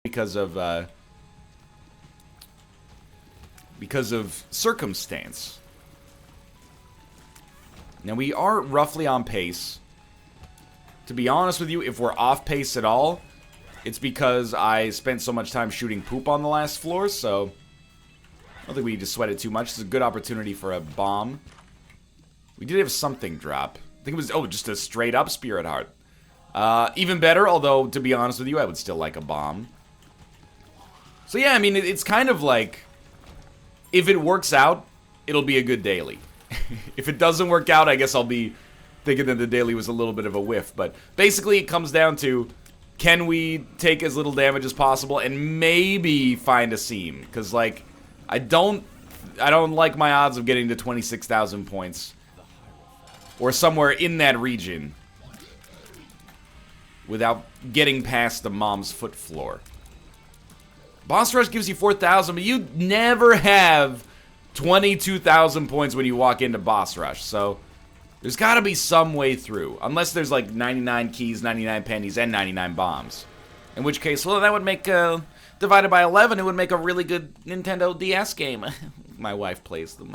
because of circumstance. Now, we are roughly on pace. To be honest with you, if we're off pace at all, it's because I spent so much time shooting poop on the last floor, so I don't think we need to sweat it too much. It's a good opportunity for a bomb. We did have something drop. I think it was, oh, just a straight up Spirit Heart. Even better, although, to be honest with you, I would still like a bomb. So yeah, I mean, it's kind of like, if it works out, it'll be a good daily. If it doesn't work out, I guess I'll be thinking that the daily was a little bit of a whiff. But basically, it comes down to, can we take as little damage as possible and maybe find a seam? Because, like, I don't like my odds of getting to 26,000 points. Or somewhere in that region. Without getting past the mom's foot floor. Boss Rush gives you 4,000, but you never have 22,000 points when you walk into Boss Rush. So, there's got to be some way through. Unless there's like 99 keys, 99 pennies, and 99 bombs. In which case, well, that would make, divided by 11, it would make a really good Nintendo DS game. My wife plays them.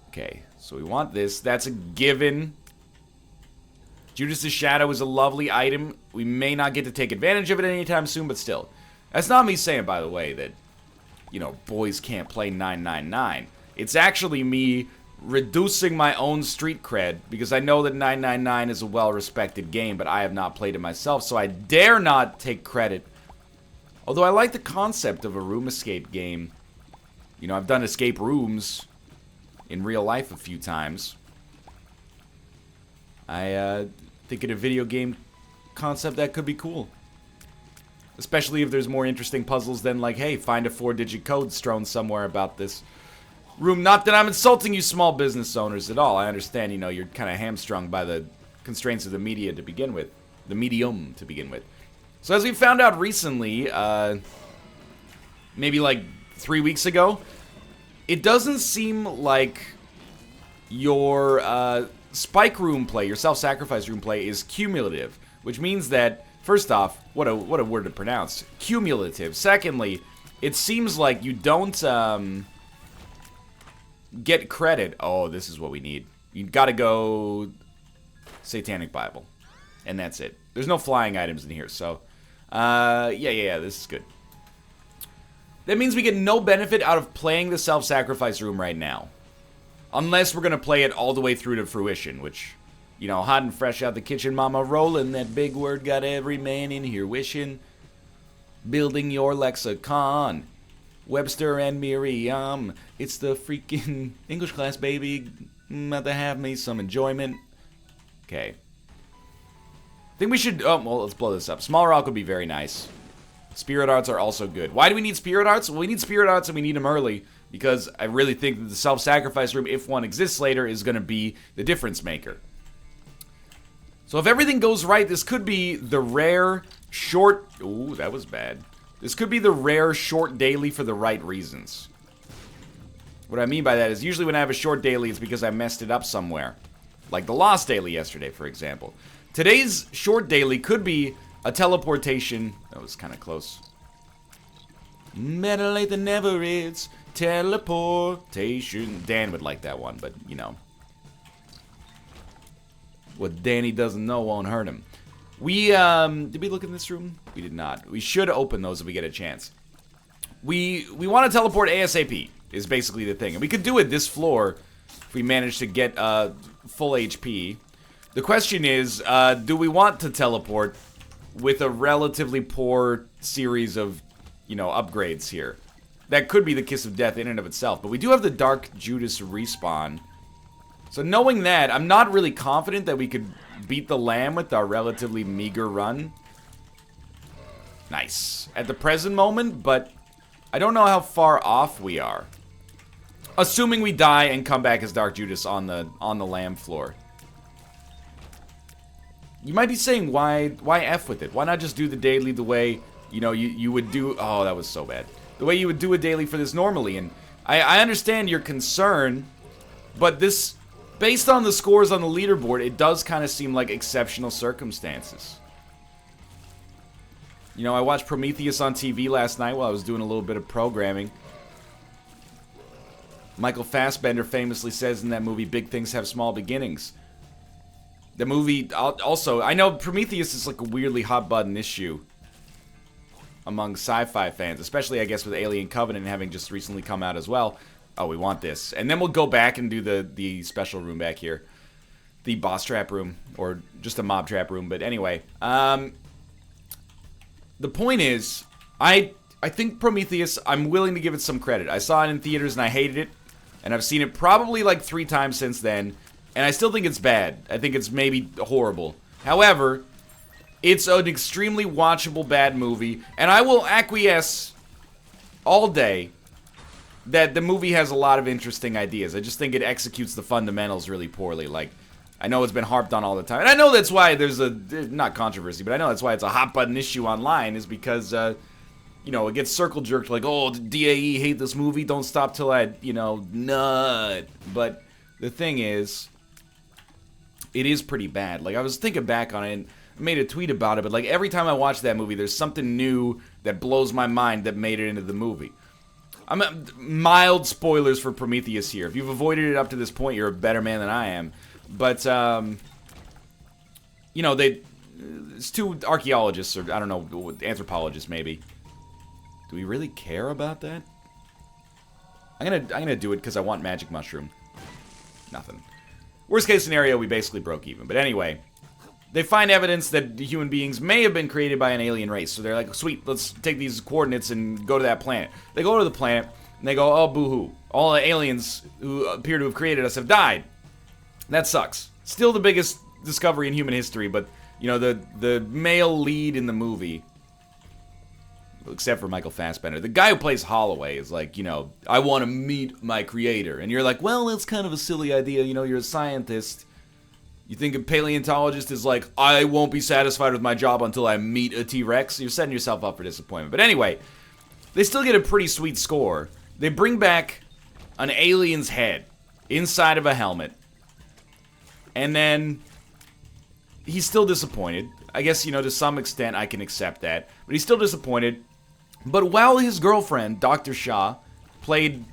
Okay, so we want this. That's a given. Judas' Shadow is a lovely item. We may not get to take advantage of it anytime soon, but still. That's not me saying, by the way, that, you know, boys can't play 999. It's actually me reducing my own street cred, because I know that 999 is a well-respected game, but I have not played it myself, so I dare not take credit. Although I like the concept of a room escape game. You know, I've done escape rooms in real life a few times. I think in a video game concept that could be cool. Especially if there's more interesting puzzles than, like, hey, find a 4-digit code strewn somewhere about this room. Not that I'm insulting you small business owners at all. I understand, you know, you're kind of hamstrung by the constraints of the media to begin with. The medium to begin with. So as we found out recently, maybe like 3 weeks ago, it doesn't seem like your spike room play, your self-sacrifice room play, is cumulative. Which means that, first off, what a word to pronounce. Cumulative. Secondly, it seems like you don't get credit. Oh, this is what we need. You gotta go Satanic Bible. And that's it. There's no flying items in here, so yeah, this is good. That means we get no benefit out of playing the self-sacrifice room right now. Unless we're gonna play it all the way through to fruition, which, you know, hot and fresh out the kitchen, mama rolling. That big word got every man in here wishing. Building your lexicon. Webster and Merriam. It's the freaking English class, baby. About to have me some enjoyment. Okay. I think we should, oh, well, let's blow this up. Small Rock would be very nice. Spirit Arts are also good. Why do we need Spirit Arts? Well, we need Spirit Arts and we need them early. Because I really think that the self-sacrifice room, if one exists later, is going to be the difference maker. So if everything goes right, this could be the rare short... Ooh, that was bad. This could be the rare short daily for the right reasons. What I mean by that is usually when I have a short daily, it's because I messed it up somewhere. Like the Lost Daily yesterday, for example. Today's short daily could be a teleportation... That was kind of close. Better late than never is teleportation. Dan would like that one, but, you know. What Danny doesn't know won't hurt him. We, did we look in this room? We did not. We should open those if we get a chance. We want to teleport ASAP, is basically the thing. And we could do it this floor if we manage to get, full HP. The question is, do we want to teleport with a relatively poor series of, you know, upgrades here? That could be the Kiss of Death in and of itself. But we do have the Dark Judas respawn. So knowing that, I'm not really confident that we could beat the Lamb with our relatively meager run. Nice. At the present moment, but I don't know how far off we are. Assuming we die and come back as Dark Judas on the Lamb floor. You might be saying, why F with it? Why not just do the daily the way, you know, you would do... Oh, that was so bad. The way you would do a daily for this normally. And I understand your concern, but this... Based on the scores on the leaderboard, it does kind of seem like exceptional circumstances. You know, I watched Prometheus on TV last night while I was doing a little bit of programming. Michael Fassbender famously says in that movie, big things have small beginnings. The movie, also, I know Prometheus is like a weirdly hot-button issue among sci-fi fans, especially, I guess, with Alien Covenant having just recently come out as well. Oh, we want this. And then we'll go back and do the special room back here. The boss trap room, or just a mob trap room, but anyway. The point is, I think Prometheus, I'm willing to give it some credit. I saw it in theaters and I hated it. And I've seen it probably like 3 times since then. And I still think it's bad. I think it's maybe horrible. However, it's an extremely watchable bad movie. And I will acquiesce all day that the movie has a lot of interesting ideas. I just think it executes the fundamentals really poorly. Like, I know it's been harped on all the time. And I know that's why there's a, not controversy, but I know that's why it's a hot button issue online, is because, you know, it gets circle jerked like, oh, DAE hate this movie, don't stop till I, you know, nut. But the thing is, it is pretty bad. Like, I was thinking back on it and made a tweet about it, but like every time I watch that movie, there's something new that blows my mind that made it into the movie. Mild spoilers for Prometheus here. If you've avoided it up to this point, you're a better man than I am. But, you know, it's 2 archaeologists, or I don't know, anthropologists maybe. Do we really care about that? I'm gonna do it because I want magic mushroom. Nothing. Worst case scenario, we basically broke even. But anyway, they find evidence that human beings may have been created by an alien race. So they're like, sweet, let's take these coordinates and go to that planet. They go to the planet, and they go, oh, boo-hoo. All the aliens who appear to have created us have died. That sucks. Still the biggest discovery in human history, but, you know, the male lead in the movie, except for Michael Fassbender, the guy who plays Holloway is like, you know, I want to meet my creator. And you're like, well, that's kind of a silly idea. You know, you're a scientist. You think a paleontologist is like, I won't be satisfied with my job until I meet a T-Rex? You're setting yourself up for disappointment. But anyway, they still get a pretty sweet score. They bring back an alien's head inside of a helmet. And then he's still disappointed. I guess, you know, to some extent I can accept that. But he's still disappointed. But while his girlfriend, Dr. Shaw, played,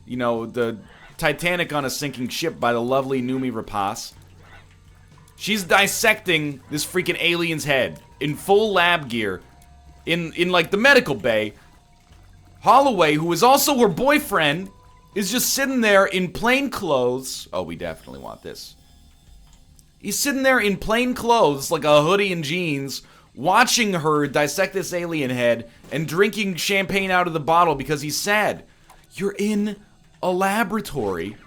you know, the Titanic on a sinking ship by the lovely Noomi Rapace, she's dissecting this freaking alien's head in full lab gear in like the medical bay. Holloway, who is also her boyfriend, is just sitting there in plain clothes. Oh, we definitely want this. He's sitting there in plain clothes, like a hoodie and jeans, watching her dissect this alien head and drinking champagne out of the bottle because he's sad. You're in a laboratory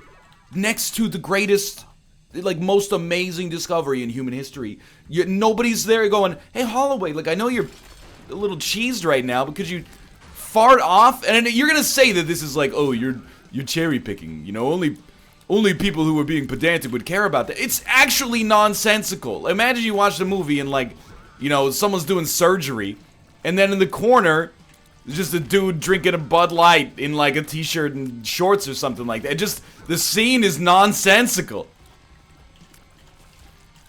next to the greatest, like, most amazing discovery in human history. Nobody's there going, hey, Holloway, like, I know you're a little cheesed right now because you fart off, and you're gonna say that this is like, oh, you're cherry picking, you know, only people who are being pedantic would care about that. It's actually nonsensical. Imagine you watch the movie and, like, you know, someone's doing surgery, and then in the corner, there's just a dude drinking a Bud Light in, like, a t-shirt and shorts or something like that. The scene is nonsensical.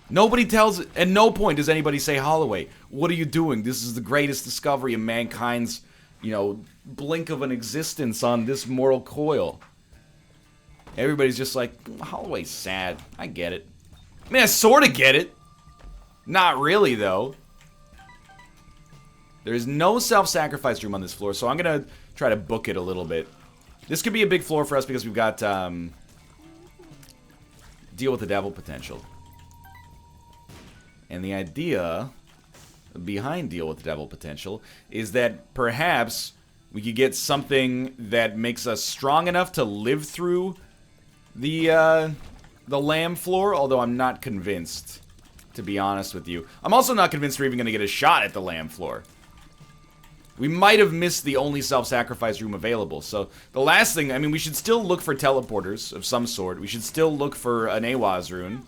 Nobody tells, at no point does anybody say, Holloway, what are you doing? This is the greatest discovery of mankind's, you know, blink of an existence on this mortal coil. Everybody's just like, Holloway's sad. I get it. I mean, I sort of get it. Not really, though. There's no self-sacrifice room on this floor, so I'm going to try to book it a little bit. This could be a big floor for us because we've got deal with the devil potential. And the idea behind deal with the devil potential is that perhaps we could get something that makes us strong enough to live through the lamb floor, although I'm not convinced, to be honest with you. I'm also not convinced we're even going to get a shot at the lamb floor. We might have missed the only self-sacrifice room available. So the last thing, I mean, we should still look for teleporters of some sort. We should still look for an Awaz rune.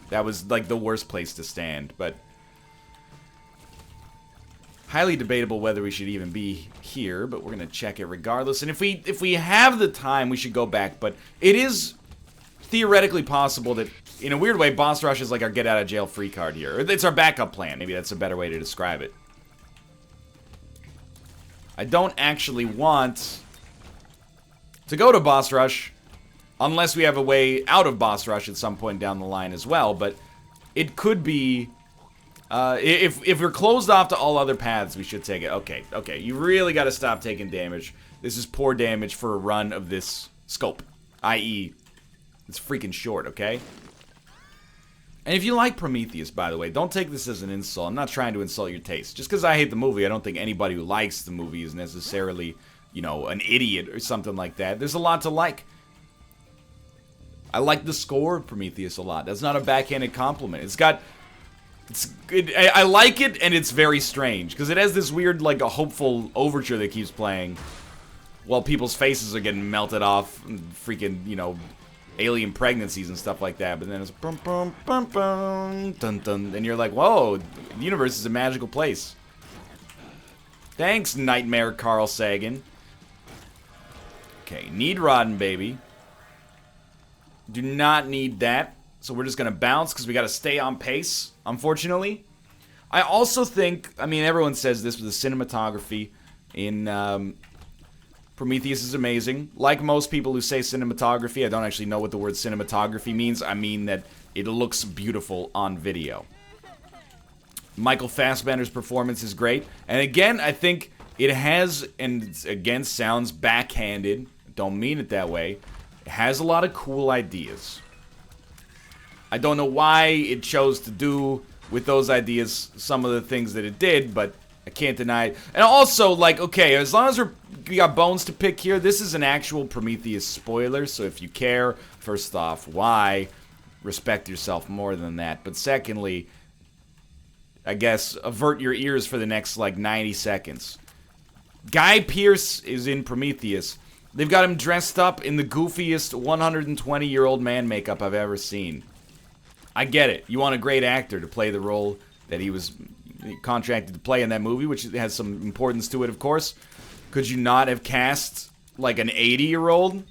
That was, like, the worst place to stand, but highly debatable whether we should even be here, but we're gonna check it regardless. And if we have the time, we should go back, but it is theoretically possible that in a weird way, boss rush is like our get out of jail free card here. It's our backup plan. Maybe that's a better way to describe it. I don't actually want to go to boss rush unless we have a way out of boss rush at some point down the line as well, but it could be, if we're closed off to all other paths, we should take it. Okay, you really gotta stop taking damage. This is poor damage for a run of this scope, i.e., it's freaking short, okay? And if you like Prometheus, by the way, don't take this as an insult. I'm not trying to insult your taste. Just because I hate the movie, I don't think anybody who likes the movie is necessarily, you know, an idiot or something like that. There's a lot to like. I like the score of Prometheus a lot. That's not a backhanded compliment. I like it, and it's very strange. Because it has this weird, like, a hopeful overture that keeps playing while people's faces are getting melted off and freaking, you know, alien pregnancies and stuff like that, but then it's bum bum bum bum dun dun, and you're like, whoa, the universe is a magical place. Thanks, Nightmare Carl Sagan. Okay, need Rodden, baby. Do not need that, so we're just gonna bounce because we gotta stay on pace, unfortunately. I also think, I mean, everyone says this, but the cinematography in Prometheus is amazing. Like most people who say cinematography, I don't actually know what the word cinematography means. I mean that it looks beautiful on video. Michael Fassbender's performance is great. And again, I think it has, and again, sounds backhanded. Don't mean it that way. It has a lot of cool ideas. I don't know why it chose to do with those ideas some of the things that it did, but I can't deny it. And also, like, okay, as long as we got bones to pick here, this is an actual Prometheus spoiler, so if you care, first off, why? Respect yourself more than that. But secondly, I guess, avert your ears for the next, like, 90 seconds. Guy Pearce is in Prometheus. They've got him dressed up in the goofiest 120-year-old man makeup I've ever seen. I get it. You want a great actor to play the role that he was contracted to play in that movie, which has some importance to it, of course. Could you not have cast, like, an 80-year-old?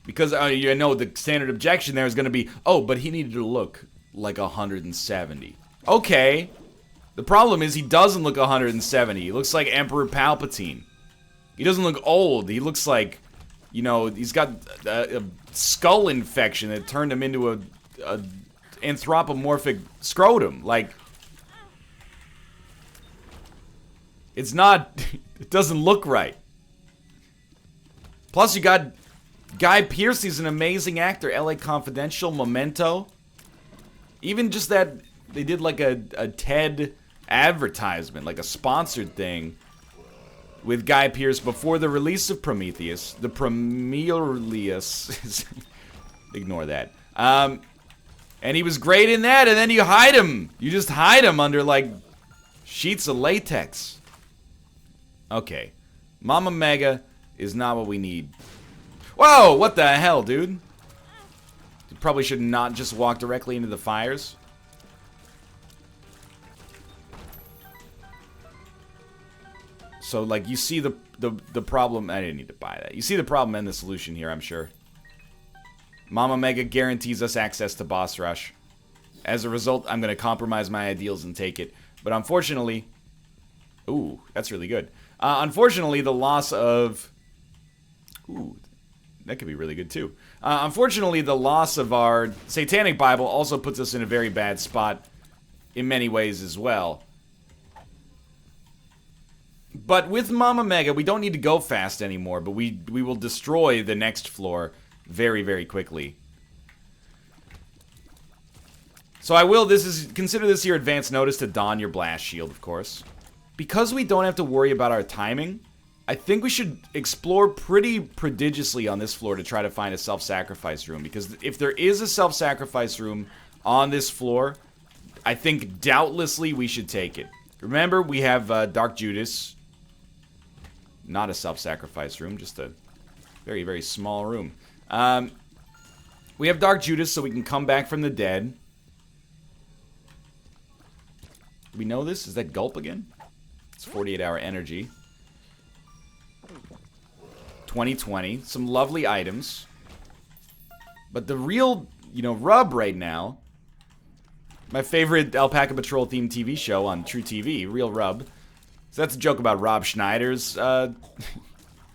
Because, you know, the standard objection there is going to be, oh, but he needed to look like 170. Okay. The problem is he doesn't look 170. He looks like Emperor Palpatine. He doesn't look old. He looks like, you know, he's got a skull infection that turned him into a anthropomorphic scrotum. Like, it's not, it doesn't look right. Plus, you got Guy Pearce, he's an amazing actor. LA Confidential, Memento. Even just that, they did like a TED advertisement, like a sponsored thing, with Guy Pearce before the release of Prometheus. The Prometheus. Ignore that. And he was great in that, and then you hide him. You just hide him under, like, sheets of latex. Okay. Mama Mega is not what we need. Whoa! What the hell, dude? You probably should not just walk directly into the fires. So, like, you see the problem. I didn't need to buy that. You see the problem and the solution here, I'm sure. Mama Mega guarantees us access to boss rush. As a result, I'm going to compromise my ideals and take it. But unfortunately... Ooh, that's really good. Unfortunately, the loss of... Ooh, that could be really good too. Unfortunately, the loss of our Satanic Bible also puts us in a very bad spot in many ways as well. But with Mama Mega, we don't need to go fast anymore, but we will destroy the next floor very, very quickly. So I will, consider this your advance notice to don your blast shield, of course. Because we don't have to worry about our timing, I think we should explore pretty prodigiously on this floor to try to find a self-sacrifice room. Because if there is a self-sacrifice room on this floor, I think doubtlessly we should take it. Remember, we have Dark Judas. Not a self-sacrifice room, just a very, very small room. We have Dark Judas, so we can come back from the dead. Do we know this? Is that Gulp again? It's 48-hour energy. 2020. Some lovely items. But the real you know, Rub right now. My favorite Alpaca Patrol themed TV show on True TV, Real Rub. So that's a joke about Rob Schneider's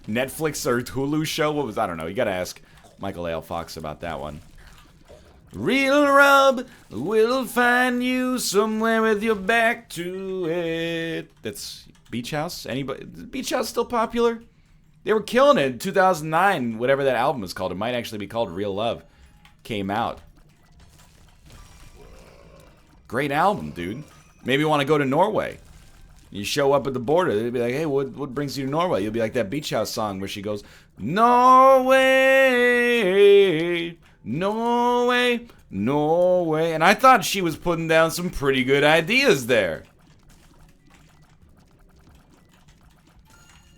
Netflix or Hulu show. What was, I don't know. You gotta ask Michael A. L. Fox about that one. Real Rub will find you somewhere with your back to it. That's Beach House. Anybody? Is Beach House still popular? They were killing it in 2009. Whatever that album was called, it might actually be called Real Love. Came out. Great album, dude. Maybe you want to go to Norway. You show up at the border. They'd be like, "Hey, what brings you to Norway?" You'll be like that Beach House song where she goes, "Norway, Norway, Norway." And I thought she was putting down some pretty good ideas there.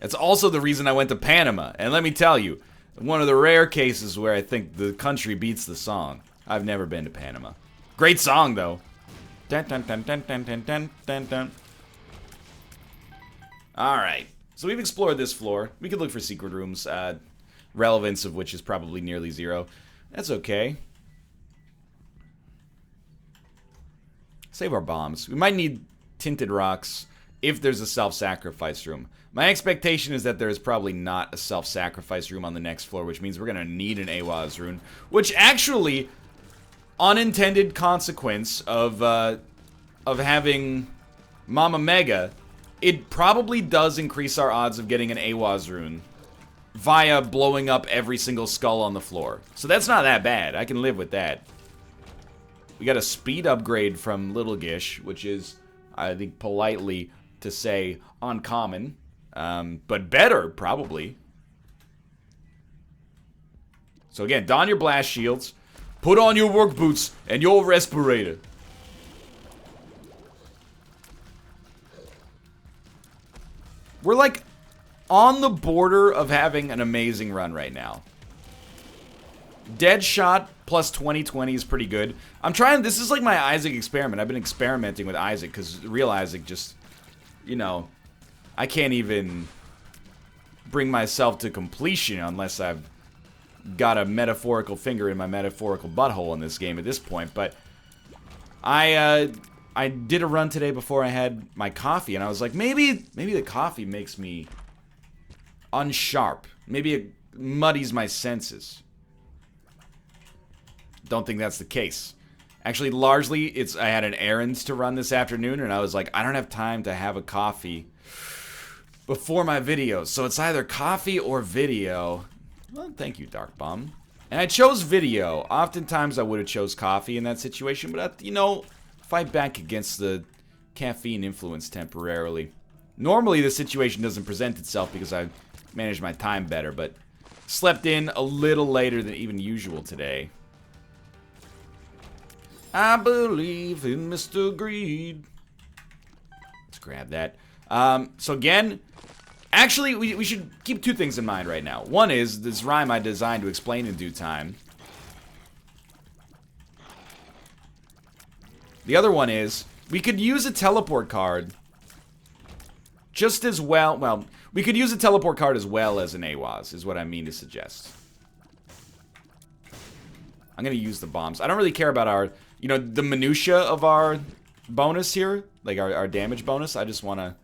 It's also the reason I went to Panama. And let me tell you, one of the rare cases where I think the country beats the song. I've never been to Panama. Great song, though. Dun, dun, dun, dun, dun, dun, dun, dun, dun. Alright, so we've explored this floor. We could look for secret rooms, relevance of which is probably nearly 0. That's okay. Save our bombs. We might need tinted rocks if there's a self-sacrifice room. My expectation is that there is probably not a self-sacrifice room on the next floor, which means we're going to need an AWAS rune, which actually, unintended consequence of having Mama Mega, it probably does increase our odds of getting an AWAS rune via blowing up every single skull on the floor. So that's not that bad. I can live with that. We got a speed upgrade from Little Gish, which is, I think, politely to say uncommon. But better, probably. So again, don your blast shields, put on your work boots, and your respirator. We're like on the border of having an amazing run right now. Deadshot plus 2020 is pretty good. I'm trying, this is like my Isaac experiment. I've been experimenting with Isaac because real Isaac just, you know, I can't even bring myself to completion unless I've got a metaphorical finger in my metaphorical butthole in this game at this point. But I did a run today before I had my coffee, and I was like, maybe the coffee makes me unsharp. Maybe it muddies my senses. Don't think that's the case. Actually, largely, I had an errand to run this afternoon, and I was like, I don't have time to have a coffee before my videos. So it's either coffee or video. Well, thank you, Dark Bomb. And I chose video. Oftentimes, I would have chose coffee in that situation, but, you know, fight back against the caffeine influence temporarily. Normally, the situation doesn't present itself because I managed my time better, but slept in a little later than even usual today. I believe in Mr. Greed. Let's grab that. So again, actually, we should keep 2 things in mind right now. One is this rhyme I designed to explain in due time. The other one is, we could use a teleport card just as well. Well, we could use a teleport card as well as an AWAS, is what I mean to suggest. I'm going to use the bombs. I don't really care about our, you know, the minutia of our bonus here, like our damage bonus. I just want to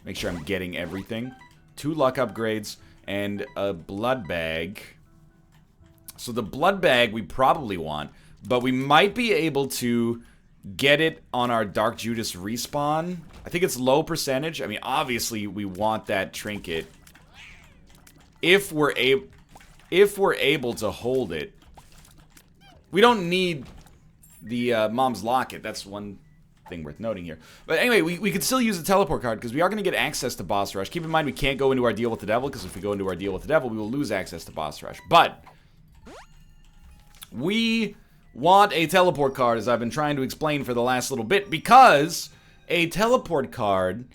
make sure I'm getting everything. 2 luck upgrades and a blood bag. So the blood bag we probably want, but we might be able to get it on our Dark Judas respawn. I think it's low percentage. I mean, obviously we want that trinket if we're able to hold it. We don't need the Mom's Locket. That's one thing worth noting here. But anyway, we could still use the teleport card because we are going to get access to Boss Rush. Keep in mind we can't go into our deal with the devil because if we go into our deal with the devil, we will lose access to Boss Rush. But we want a teleport card, as I've been trying to explain for the last little bit, because a teleport card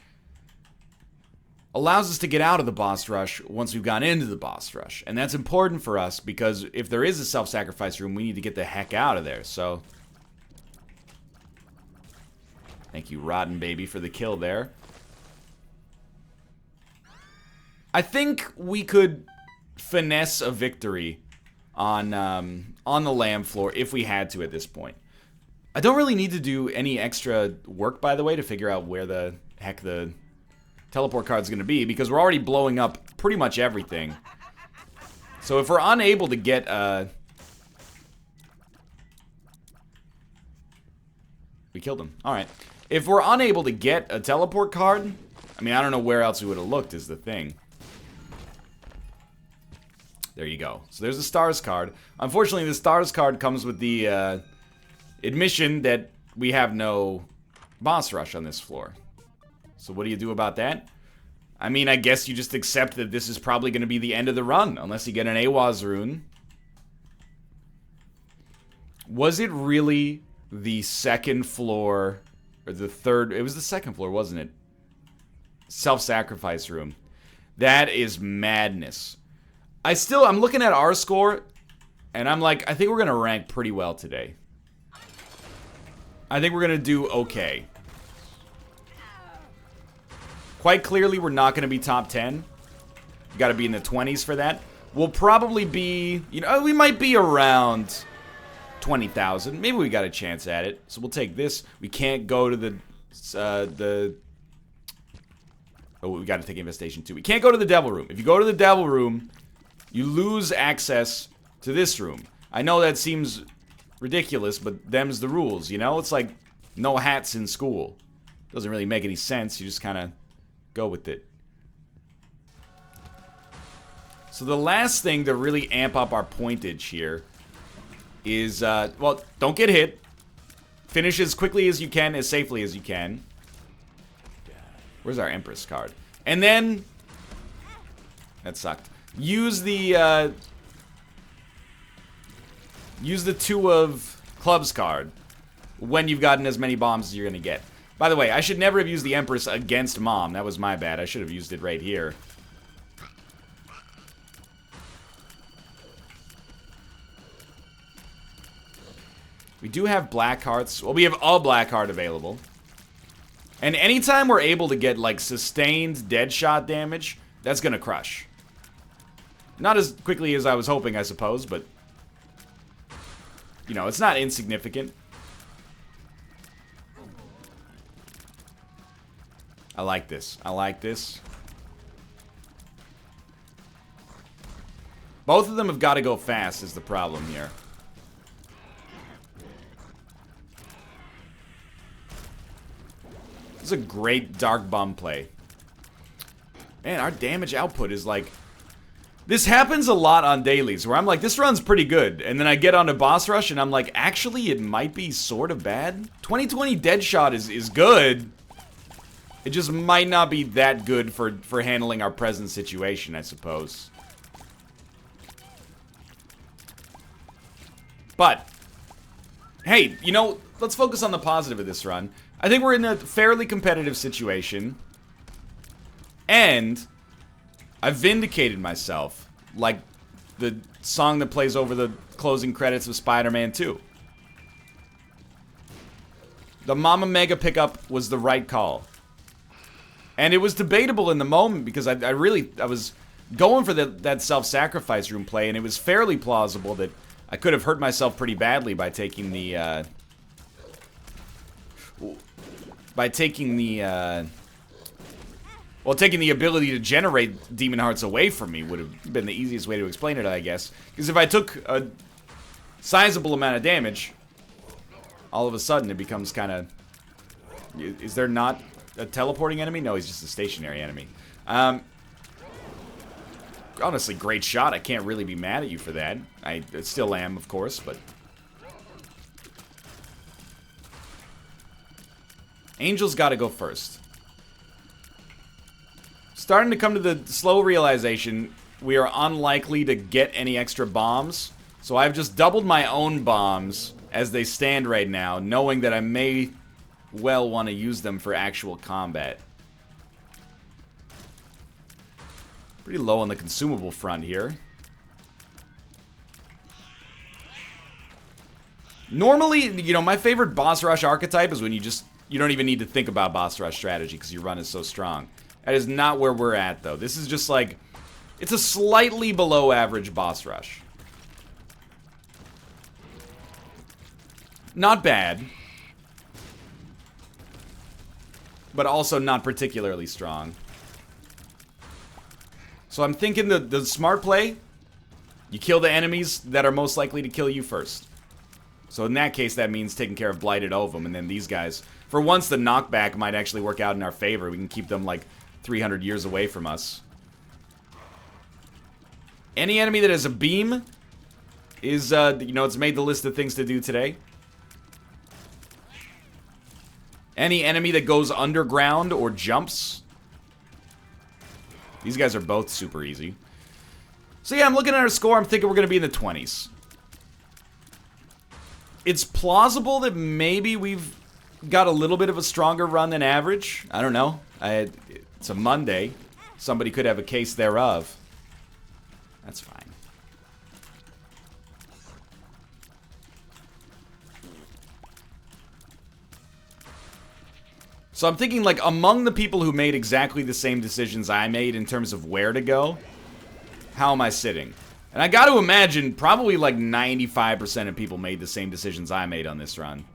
allows us to get out of the boss rush once we've gone into the boss rush. And that's important for us because if there is a self-sacrifice room, we need to get the heck out of there. So thank you, Rotten Baby, for the kill there. I think we could finesse a victory on the lamb floor if we had to at this point. I don't really need to do any extra work, by the way, to figure out where the heck the teleport card's going to be, because we're already blowing up pretty much everything. So if we're unable to get we killed him. Alright. If we're unable to get a teleport card, I mean, I don't know where else we would have looked is the thing. There you go. So there's the stars card. Unfortunately, the stars card comes with the admission that we have no boss rush on this floor. So what do you do about that? I mean, I guess you just accept that this is probably going to be the end of the run, unless you get an Awaz rune. Was it really the second floor, or the third? It was the second floor, wasn't it? Self-sacrifice room. That is madness. I'm looking at our score, and I'm like, I think we're going to rank pretty well today. I think we're going to do okay. Quite clearly, we're not going to be top 10. We got to be in the 20s for that. We'll probably be, you know, we might be around 20,000. Maybe we got a chance at it. So we'll take this. We can't go to oh, we got to take infestation too. We can't go to the devil room. If you go to the devil room, you lose access to this room. I know that seems ridiculous, but them's the rules, you know? It's like no hats in school. Doesn't really make any sense. You just kind of go with it. So the last thing to really amp up our pointage here is, well, don't get hit. Finish as quickly as you can, as safely as you can. Where's our Empress card? And then, that sucked. Use the Two of Clubs card when you've gotten as many bombs as you're gonna get. By the way, I should never have used the Empress against Mom. That was my bad. I should have used it right here. We do have black hearts. Well, we have a black heart available. And anytime we're able to get, like, sustained dead shot damage, that's gonna crush. Not as quickly as I was hoping, I suppose, but, you know, it's not insignificant. I like this. I like this. Both of them have got to go fast is the problem here. This is a great Dark Bum play. Man, our damage output is like... This happens a lot on dailies, where I'm like, this run's pretty good. And then I get onto Boss Rush, and I'm like, actually, it might be sort of bad. 2020 Deadshot is good. It just might not be that good for handling our present situation, I suppose. But, hey, you know, let's focus on the positive of this run. I think we're in a fairly competitive situation. And I've vindicated myself, like the song that plays over the closing credits of Spider-Man 2. The Mama Mega pickup was the right call. And it was debatable in the moment because I was going for that self-sacrifice room play, and it was fairly plausible that I could have hurt myself pretty badly by taking the well, taking the ability to generate Demon Hearts away from me would have been the easiest way to explain it, I guess. Because if I took a sizable amount of damage, all of a sudden it becomes kind of... Is there not a teleporting enemy? No, he's just a stationary enemy. Honestly, great shot. I can't really be mad at you for that. I still am, of course, but... Angel's got to go first. Starting to come to the slow realization we are unlikely to get any extra bombs. So I've just doubled my own bombs as they stand right now, knowing that I may well want to use them for actual combat. Pretty low on the consumable front here. Normally, you know, my favorite boss rush archetype is when you don't even need to think about boss rush strategy because your run is so strong. That is not where we're at, though. This is just like, it's a slightly below average boss rush. Not bad. But also not particularly strong. So I'm thinking the smart play, you kill the enemies that are most likely to kill you first. So in that case, that means taking care of Blighted Ovum, and then these guys. For once, the knockback might actually work out in our favor. We can keep them like 300 years away from us. Any enemy that has a beam is, you know, it's made the list of things to do today. Any enemy that goes underground or jumps. These guys are both super easy. So yeah, I'm looking at our score. I'm thinking we're going to be in the 20s. It's plausible that maybe we've got a little bit of a stronger run than average. I don't know. It's a Monday. Somebody could have a case thereof. That's fine. So I'm thinking, like, among the people who made exactly the same decisions I made in terms of where to go, how am I sitting? And I got to imagine probably like 95% of people made the same decisions I made on this run.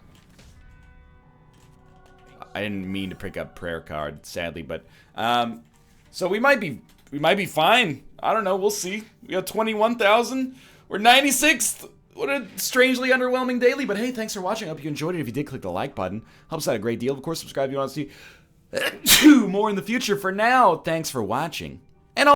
I didn't mean to pick up prayer card, sadly, but so we might be fine. I don't know, we'll see. We got 21,000. We're 96th. What a strangely underwhelming daily, but hey, thanks for watching. I hope you enjoyed it. If you did, click the like button. Helps out a great deal. Of course, subscribe if you want to see more in the future. For now, thanks for watching.